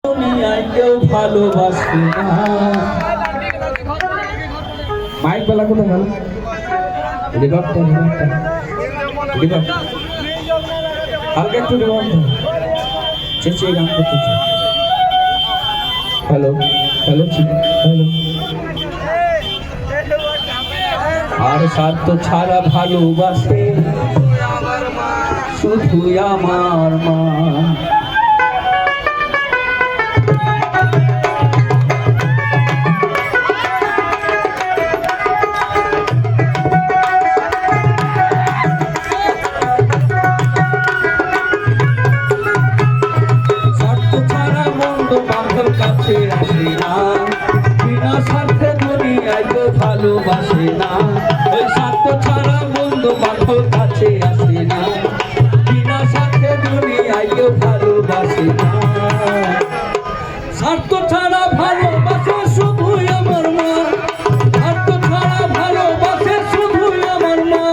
দুনিয়ায় কেউ ভালোবাসে না। মাইক বেলা কোথায় গেল? রিভাবটা হালকা একটু রিভাব চেঁচিয়ে গান করতেছে। Hello hello hello. আর স্বার্থ ছাড়া ভালোবাসে শুধু আমার মা। কাছে আসে না, বিনা স্বার্থে দুনিয়ায় কেউ ভালোবাসে না। ওই স্বার্থ ছাড়া বন্ধু বান্ধব কাছে আসে না, বিনা স্বার্থে দুনিয়ায় কেউ ভালোবাসে না। স্বার্থ ছাড়া ভালোবাসে শুধু আমার মা, স্বার্থ ছাড়া ভালোবাসে শুধু আমার মা।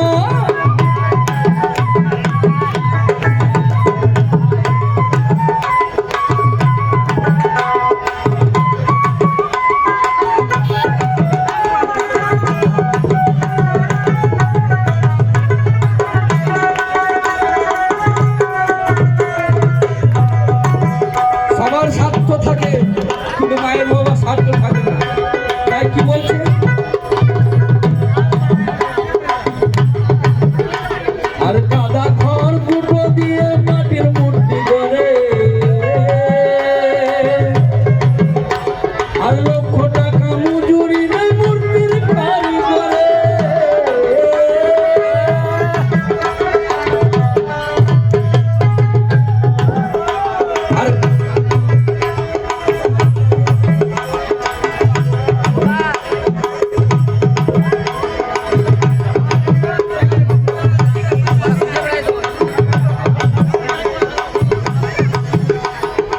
স্বার্থ থাকে কিন্তু মায়ের বাবা স্বার্থ থাকে না। তাই কি বলছে? আর কাদা ঘর গুঁড়ো দিয়ে মাটির মূর্তি করে, আর লক্ষ টাকা মজুরি নেই মূর্তির কারিগরে।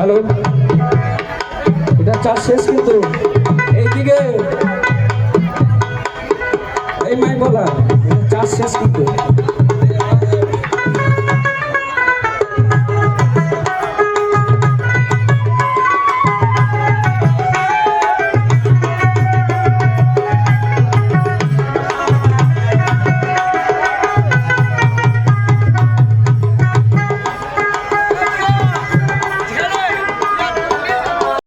হ্যালো, এটা চাষ শেষ কিন্তু এইদিকে এই মাই বলা চাষ শেষ কিন্তু।